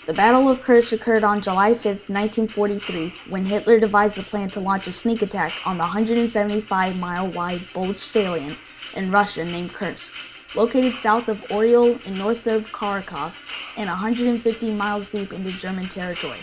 The Battle of Kursk occurred on July 5, 1943, when Hitler devised a plan to launch a sneak attack on the 175-mile-wide Bulge salient in Russia named Kursk, located south of Oryol and north of Kharkov, and 150 miles deep into German territory.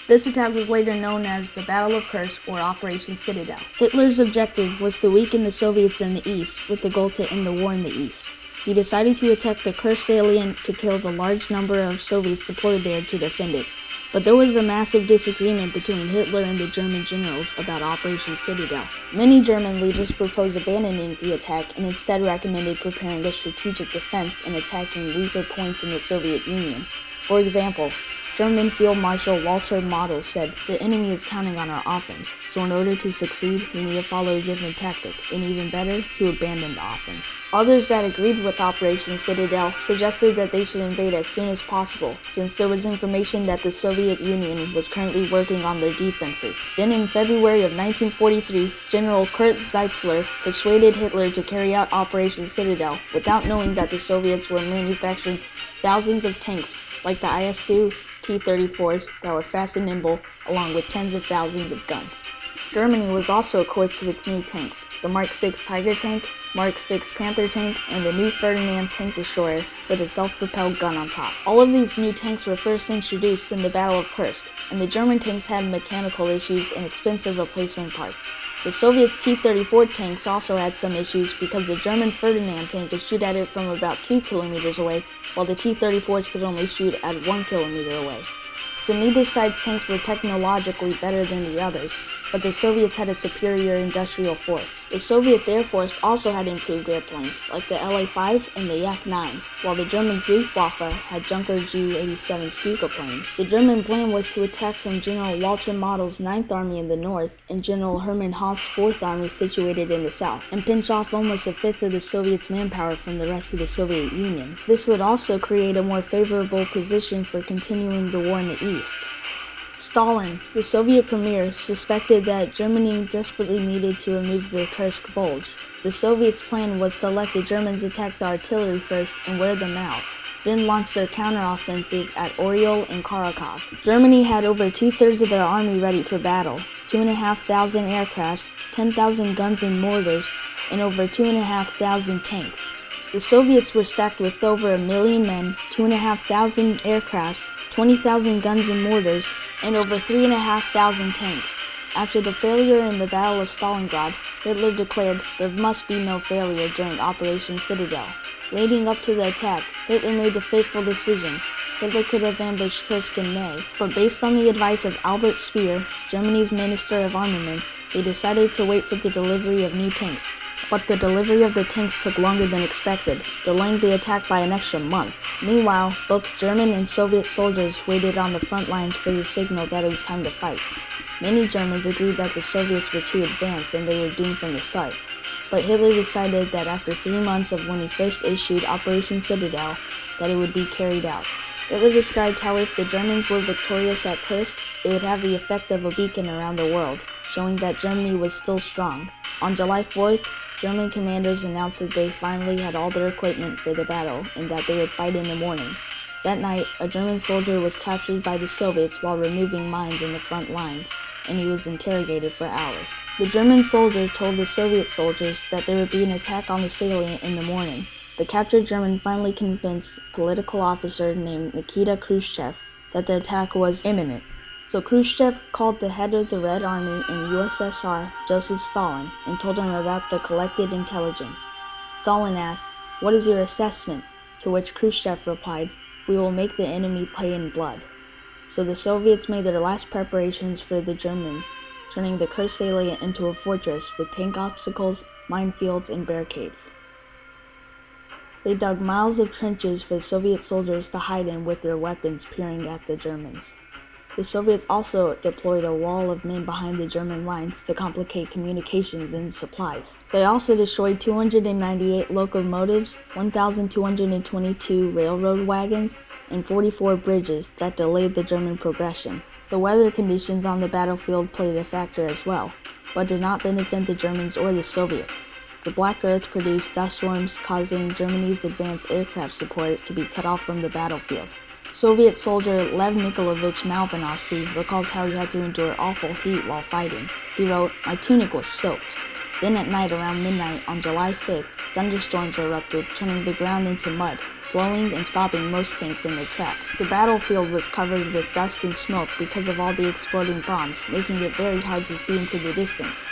This attack was later known as the Battle of Kursk or Operation Citadel. Hitler's objective was to weaken the Soviets in the east with the goal to end the war in the east. He decided to attack the Kursk salient to kill the large number of Soviets deployed there to defend it. But there was a massive disagreement between Hitler and the German generals about Operation Citadel. Many German leaders proposed abandoning the attack and instead recommended preparing a strategic defense and attacking weaker points in the Soviet Union. For example, German Field Marshal Walter Model said, "The enemy is counting on our offense, so in order to succeed, we need to follow a different tactic, and even better, to abandon the offense." Others that agreed with Operation Citadel suggested that they should invade as soon as possible, since there was information that the Soviet Union was currently working on their defenses. Then in February of 1943, General Kurt Zeitzler persuaded Hitler to carry out Operation Citadel without knowing that the Soviets were manufacturing thousands of tanks like the IS-2 T-34s that were fast and nimble, along with tens of thousands of guns. Germany was also equipped with new tanks, the Mark VI Tiger tank, Mark VI Panther tank, and the new Ferdinand tank destroyer with a self-propelled gun on top. All of these new tanks were first introduced in the Battle of Kursk, and the German tanks had mechanical issues and expensive replacement parts. The Soviets' T-34 tanks also had some issues because the German Ferdinand tank could shoot at it from about 2 kilometers away, while the T-34s could only shoot at 1 kilometer away. So neither side's tanks were technologically better than the others, but the Soviets had a superior industrial force. The Soviets' Air Force also had improved airplanes, like the La-5 and the Yak-9, while the Germans' Luftwaffe had Junker Ju-87 Stuka planes. The German plan was to attack from General Walter Model's 9th Army in the north and General Hermann Hoth's 4th Army situated in the south, and pinch off almost a fifth of the Soviets' manpower from the rest of the Soviet Union. This would also create a more favorable position for continuing the war in the east. Stalin, the Soviet premier, suspected that Germany desperately needed to remove the Kursk Bulge. The Soviets' plan was to let the Germans attack the artillery first and wear them out, then launch their counteroffensive at Oryol and Kharkov. Germany had over 2/3 of their army ready for battle, 2,500 aircrafts, 10,000 guns and mortars, and over 2,500 tanks. The Soviets were stacked with over 1 million men, 2,500 aircrafts, 20,000 guns and mortars, and over 3,500 tanks. After the failure in the Battle of Stalingrad, Hitler declared there must be no failure during Operation Citadel. Leading up to the attack, Hitler made the fateful decision. Hitler could have ambushed Kursk in May, but based on the advice of Albert Speer, Germany's Minister of Armaments, they decided to wait for the delivery of new tanks. But the delivery of the tanks took longer than expected, delaying the attack by an extra month. Meanwhile, both German and Soviet soldiers waited on the front lines for the signal that it was time to fight. Many Germans agreed that the Soviets were too advanced and they were doomed from the start. But Hitler decided that after 3 months of when he first issued Operation Citadel, that it would be carried out. Hitler described how if the Germans were victorious at Kursk, it would have the effect of a beacon around the world, showing that Germany was still strong. On July 4th, German commanders announced that they finally had all their equipment for the battle and that they would fight in the morning. That night, a German soldier was captured by the Soviets while removing mines in the front lines, and he was interrogated for hours. The German soldier told the Soviet soldiers that there would be an attack on the salient in the morning. The captured German finally convinced a political officer named Nikita Khrushchev that the attack was imminent. So Khrushchev called the head of the Red Army in USSR, Joseph Stalin, and told him about the collected intelligence. Stalin asked, "What is your assessment?" To which Khrushchev replied, "We will make the enemy pay in blood." So the Soviets made their last preparations for the Germans, turning the Kursk salient into a fortress with tank obstacles, minefields, and barricades. They dug miles of trenches for the Soviet soldiers to hide in with their weapons peering at the Germans. The Soviets also deployed a wall of men behind the German lines to complicate communications and supplies. They also destroyed 298 locomotives, 1,222 railroad wagons, and 44 bridges that delayed the German progression. The weather conditions on the battlefield played a factor as well, but did not benefit the Germans or the Soviets. The Black Earth produced dust storms, causing Germany's advanced aircraft support to be cut off from the battlefield. Soviet soldier Lev Nikolaevich Malvinovsky recalls how he had to endure awful heat while fighting. He wrote, "My tunic was soaked." Then at night around midnight on July 5th, thunderstorms erupted, turning the ground into mud, slowing and stopping most tanks in their tracks. The battlefield was covered with dust and smoke because of all the exploding bombs, making it very hard to see into the distance.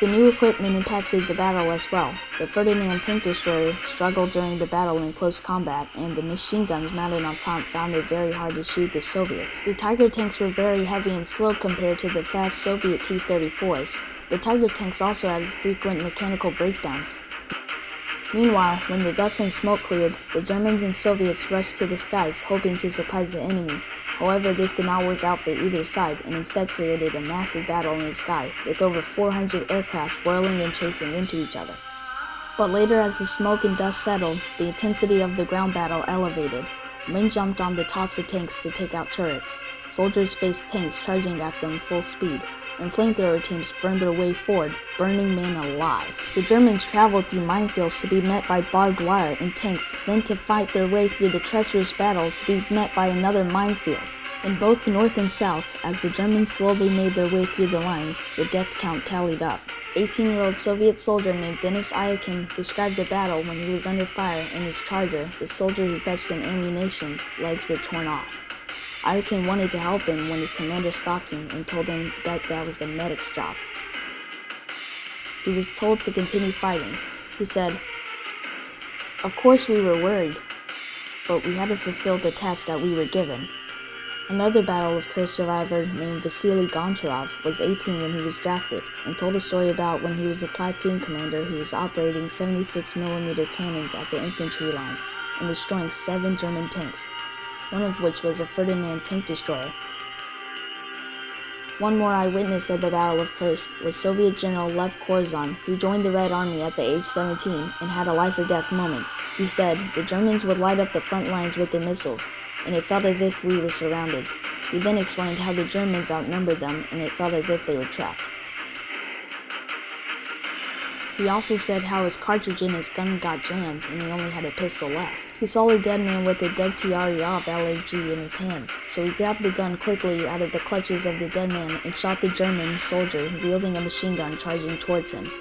The new equipment impacted the battle as well. The Ferdinand tank destroyer struggled during the battle in close combat, and the machine guns mounted on top found it very hard to shoot the Soviets. The Tiger tanks were very heavy and slow compared to the fast Soviet T-34s. The Tiger tanks also had frequent mechanical breakdowns. Meanwhile, when the dust and smoke cleared, the Germans and Soviets rushed to the skies, hoping to surprise the enemy. However, this did not work out for either side, and instead created a massive battle in the sky, with over 400 aircraft whirling and chasing into each other. But later, as the smoke and dust settled, the intensity of the ground battle elevated. Men jumped on the tops of tanks to take out turrets. Soldiers faced tanks charging at them full speed, and flamethrower teams burned their way forward, burning men alive. The Germans traveled through minefields to be met by barbed wire and tanks, then to fight their way through the treacherous battle to be met by another minefield. In both north and south, as the Germans slowly made their way through the lines, the death count tallied up. 18-year-old Soviet soldier named Denis Ilyushin described the battle when he was under fire and his charger, the soldier who fetched him ammunition's legs were torn off. Ilyushin wanted to help him when his commander stopped him and told him that was the medic's job. He was told to continue fighting. He said, "Of course we were worried, but we had to fulfill the task that we were given." Another Battle of Kursk survivor named Vasily Goncharov was 18 when he was drafted, and told a story about when he was a platoon commander who was operating 76mm cannons at the infantry lines and destroying 7 German tanks, one of which was a Ferdinand tank destroyer. One more eyewitness of the Battle of Kursk was Soviet General Lev Korzun, who joined the Red Army at the age 17 and had a life-or-death moment. He said, "The Germans would light up the front lines with their missiles, and it felt as if we were surrounded." He then explained how the Germans outnumbered them and it felt as if they were trapped. He also said how his cartridge in his gun got jammed and he only had a pistol left. He saw a dead man with a WWII LMG in his hands, so he grabbed the gun quickly out of the clutches of the dead man and shot the German soldier wielding a machine gun charging towards him.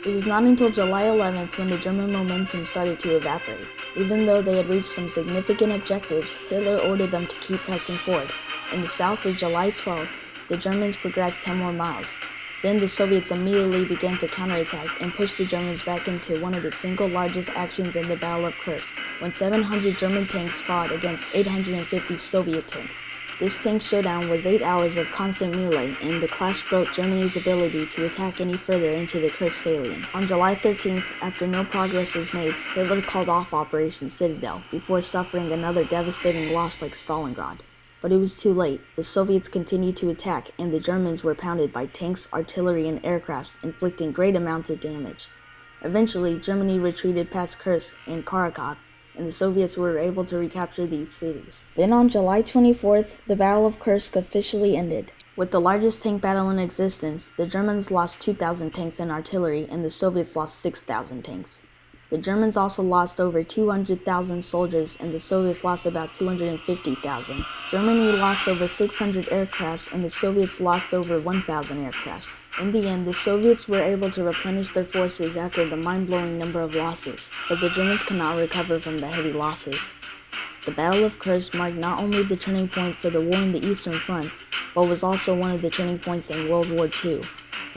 It was not until July 11th when the German momentum started to evaporate. Even though they had reached some significant objectives, Hitler ordered them to keep pressing forward. In the south of July 12th, the Germans progressed 10 more miles. Then the Soviets immediately began to counterattack and push the Germans back into one of the single largest actions in the Battle of Kursk, when 700 German tanks fought against 850 Soviet tanks. This tank showdown was 8 hours of constant melee, and the clash broke Germany's ability to attack any further into the Kursk salient. On July 13th, after no progress was made, Hitler called off Operation Citadel, before suffering another devastating loss like Stalingrad. But it was too late. The Soviets continued to attack, and the Germans were pounded by tanks, artillery, and aircrafts, inflicting great amounts of damage. Eventually, Germany retreated past Kursk and Kharkov, and the Soviets were able to recapture these cities. Then on July 24th, the Battle of Kursk officially ended. With the largest tank battle in existence, the Germans lost 2,000 tanks and artillery, and the Soviets lost 6,000 tanks. The Germans also lost over 200,000 soldiers, and the Soviets lost about 250,000. Germany lost over 600 aircrafts, and the Soviets lost over 1,000 aircrafts. In the end, the Soviets were able to replenish their forces after the mind-blowing number of losses, but the Germans could not recover from the heavy losses. The Battle of Kursk marked not only the turning point for the war in the Eastern Front, but was also one of the turning points in World War II.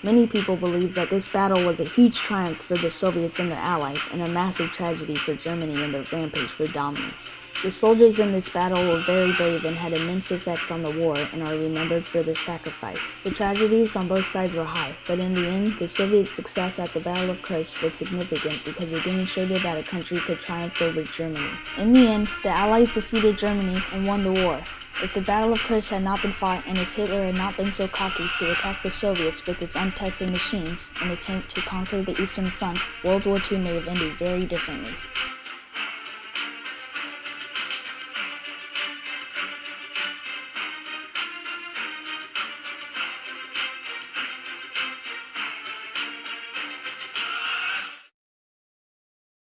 Many people believe that this battle was a huge triumph for the Soviets and their allies, and a massive tragedy for Germany and their rampage for dominance. The soldiers in this battle were very brave and had immense effect on the war and are remembered for their sacrifice. The tragedies on both sides were high, but in the end, the Soviet success at the Battle of Kursk was significant because it demonstrated that a country could triumph over Germany. In the end, the Allies defeated Germany and won the war. If the Battle of Kursk had not been fought, and if Hitler had not been so cocky to attack the Soviets with his untested machines in an attempt to conquer the Eastern Front, World War II may have ended very differently.